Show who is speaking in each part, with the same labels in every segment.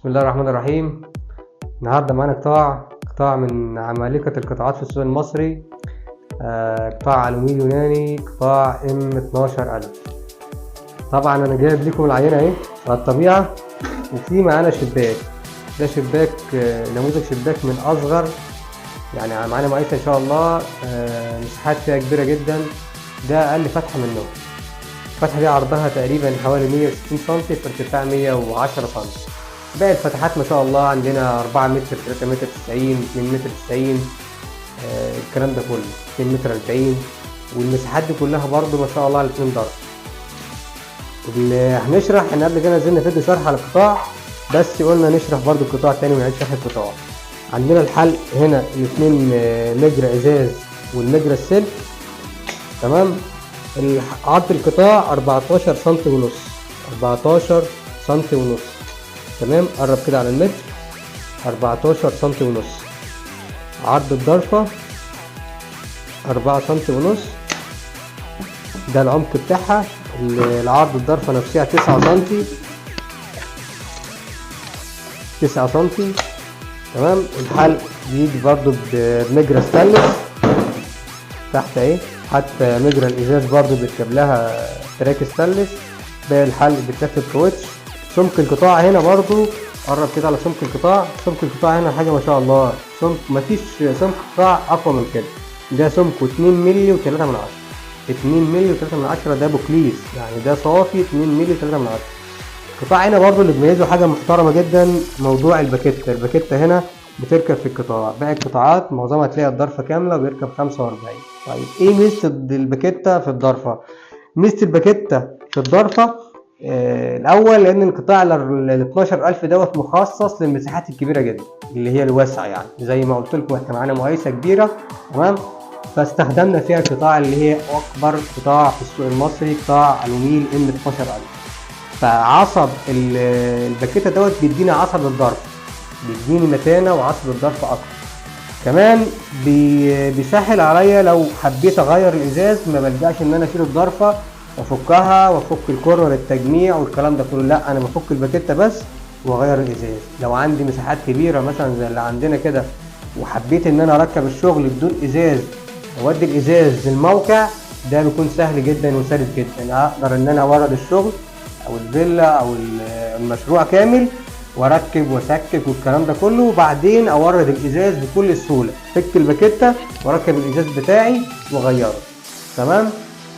Speaker 1: بسم الله الرحمن الرحيم. النهارده معانا قطاع من عمالقة القطاعات في السوق المصري. قطاع ألومنيوم يوناني، قطاع M12000. طبعا انا جايب لكم العينة اهي على الطبيعة، وفي معانا شباك. ده شباك، نموذج شباك من اصغر، يعني معانا مقايسة ان شاء الله، مساحات فيها كبيرة جدا. ده اقل فتحة منه. الفتحة دي عرضها تقريبا حوالي 160 سم في ارتفاع 110 سم. باقي الفتحات ما شاء الله عندنا 4 متر، 3 متر 90، 2 متر 90، الكلام ده كله 2 متر 40. والمساحات دي كلها برضو ما شاء الله على 2 درجة. هنشرح، احنا قبل كده نزلنا فيديو شرح على القطاع، بس قلنا نشرح برضو القطاع تاني ونعيد شرح القطاع. عندنا الحلق هنا الاثنين مجرى ازاز والمجرى السلك، تمام. عرض القطاع 14 سم ونص، 14 سم ونص، تمام. قرب كده على المتر، 14 سم ونص. عرض الضرفة 4 سم ونص، ده العمق بتاعها. العرض الضرفة نفسها 9 سم، 9 سم، تمام. الحلق بيجي برضو بمجرى ستانلس تحت اهي، حتى مجرى الازاز برضو بيركب لها تراك ستانلس. باقي الحلق بيتلف بكاوتش. سمك القطاع هنا برضو، قرب كده على سمك القطاع. سمك القطاع هنا حاجه ما شاء الله، سمك مفيش سمك قطاع اقوى من كده. ده سمكه 2 مللي و3 من 10، 2 مللي و3 من 10. ده بوكليس، يعني ده صافي 2 مللي و3 من 10. القطاع هنا برضو اللي بيميزه حاجه محترمه جدا، موضوع الباكيته. الباكيته هنا بتركب في القطاع. باقي القطاعات معظمها تلاقي الضرفه كامله وبيركب 45. طيب ايه ميزه الباكيته في الضرفه؟ ميزه الباكيته في الضرفه الاول، لان القطاع ال 12000 دوت مخصص للمساحات الكبيره جدا اللي هي الواسعه، يعني زي ما قلت لكم احنا معانا مقايسه كبيره، تمام. فاستخدمنا فيها القطاع اللي هي اكبر قطاع في السوق المصري، قطاع الوميل M12000. فعصب الباكيته دوت بيدينا عصب الضرف، بيديني متانه وعصب الضرف اكتر. كمان بيسهل عليا لو حبيت اغير الازاز، ما بلجاش ان انا اشيل الضرفه وافكها وافك الكورنر التجميع والكلام ده كله. لا، انا بفك الباكيته بس واغير الازاز. لو عندي مساحات كبيره مثلا زي اللي عندنا كده، وحبيت ان انا اركب الشغل بدون ازاز واودي الازاز للموقع، ده بيكون سهل جدا وسلس جدا. اقدر ان انا اورد الشغل او الفيلا او المشروع كامل واركب واسكك والكلام ده كله، وبعدين اورد الازاز بكل سهوله. فك الباكيته واركب الازاز بتاعي واغيره، تمام.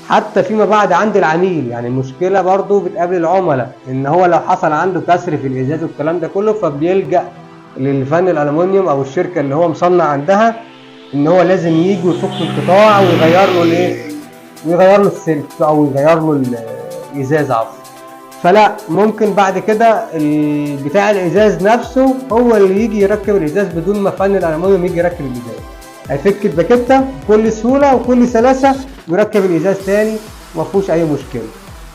Speaker 1: حتى فيما بعد عند العميل، يعني المشكله برضو بتقابل العملاء، ان هو لو حصل عنده كسر في الازاز والكلام ده كله، فبيلجأ للفن الالومنيوم او الشركه اللي هو مصنع عندها، ان هو لازم يجي ويفك القطاع ويغير له الايه، ويغير له السلك او يغير له الازاز، عفوا. فلا، ممكن بعد كده بتاع الازاز نفسه هو اللي يجي يركب الازاز بدون ما فن الالومنيوم يجي يركب الازاز. هيفك الباكيته بكل سهوله وكل سلاسه ويركب الازاز تاني، ما فيهوش اي مشكله.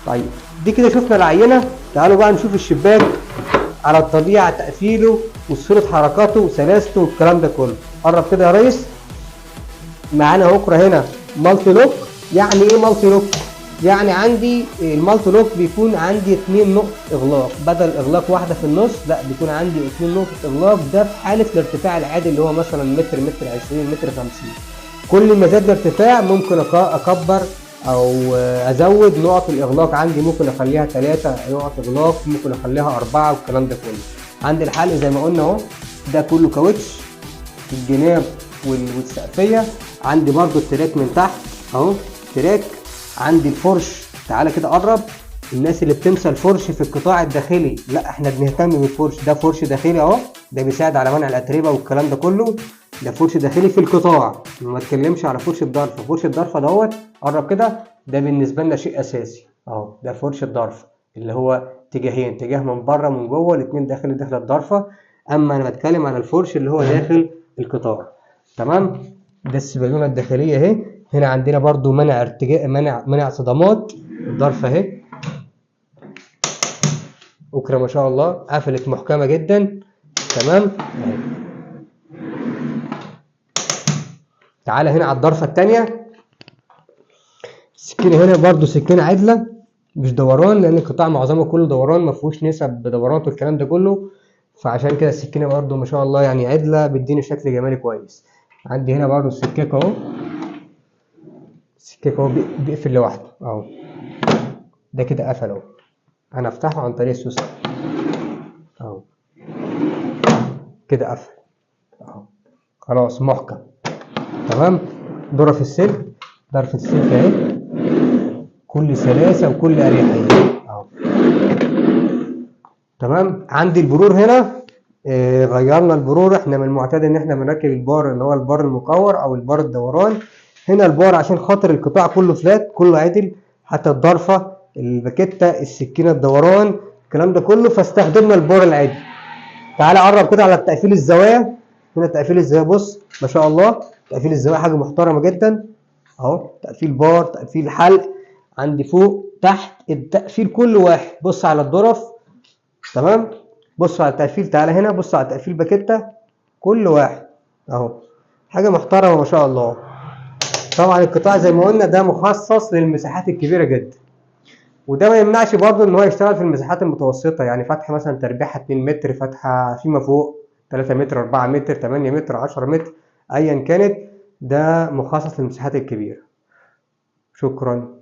Speaker 1: طيب دي كده شفنا العينه. تعالوا بقى نشوف الشباك على الطبيعه، تقفيله وصوره حركاته وسلاسته والكلام ده كله. قرب كده يا ريس. معانا اخرى هنا مالتي لوك. يعني ايه مالتي لوك؟ يعني عندي المالتي لوك بيكون عندي 2 نقط اغلاق، بدل اغلاق واحده في النص، لا بيكون عندي 2 نقط اغلاق. ده في حاله الارتفاع العادي اللي هو مثلا متر، متر 20، متر 50. كل ما زاد الارتفاع ممكن اكبر او ازود نقط الاغلاق. عندي ممكن اخليها 3 نقط اغلاق، ممكن اخليها 4 والكلام ده كله. عندي الحلق زي ما قلنا اهو، ده كله كاوتش في الجناب والسقفيه. عندي برضو التراك من تحت اهو، تراك. عندي الفرش، تعالى كده قرب. الناس اللي بتنسى الفرش في القطاع الداخلي، لا احنا بنهتم بالفرش. ده فرش داخلي اهو، ده بيساعد على منع الاتربه والكلام ده كله. ده فرش داخلي في القطاع، ما اتكلمش على فرش الضرفه. فرش الضرفه دوت، قرب كده، ده بالنسبه لنا شيء اساسي اهو. ده فرش الضرفه اللي هو اتجاهين، اتجاه من بره ومن جوه، الاثنين داخل الضرفه. اما انا بتكلم على الفرش اللي هو داخل القطاع، تمام. ده السبالونه الداخليه اهي. هنا عندنا برضو منع ارتجاء، منع صدمات الضرفه اهي. أكرة ما شاء الله، قفلت محكمه جدا، تمام. تعالى هنا على الضرفه الثانيه. السكينه هنا برضو سكينه عدله، مش دوران، لان القطاع معظمه كله دوران، ما فيهوش نسب دورانات والكلام ده كله. فعشان كده السكينة برضو ما شاء الله يعني عدلة، بتديني شكل جمالي كويس. عندي هنا برضو السكاك اهو، السكاك اهو بيقفل لوحده اهو، ده كده قفل اهو. انا افتحه عن طريق السوسته اهو، كده قفل اهو، خلاص محكم تمام. ظرف السلك، ظرف السلك اهي، كل سلاسه وكل اريحيه اهو تمام. عندي البرور هنا غيرنا البرور. احنا من المعتاد ان احنا بنركب البار اللي هو البار المكور او البار الدوران. هنا البار عشان خاطر القطاع كله فلات، كله عدل، حتى الضرفه، الباكيته، السكينه، الدوران، الكلام ده كله، فاستخدمنا البار العادي. تعالى قرب كده على تقفيل الزوايا. هنا تقفيل الزوايا بص ما شاء الله، تقفيل الزوايا حاجه محترمه جدا اهو، تقفيل بار، تقفيل حلق، عندي فوق تحت التقفيل كل واحد. بص على الظرف تمام، بص على التقفيل، تعالى هنا بص على تقفيل باكيته كل واحد اهو، حاجه محترمه ما شاء الله. طبعا القطاع زي ما قلنا ده مخصص للمساحات الكبيره جدا، وده ما يمنعش برضه ان هو يشتغل في المساحات المتوسطه، يعني فتحه مثلا تربيعها 2 متر، فتحه فيما فوق 3 متر، 4 متر، 8 متر، 10 متر، ايا كانت، ده مخصص للمساحات الكبيره. شكرا.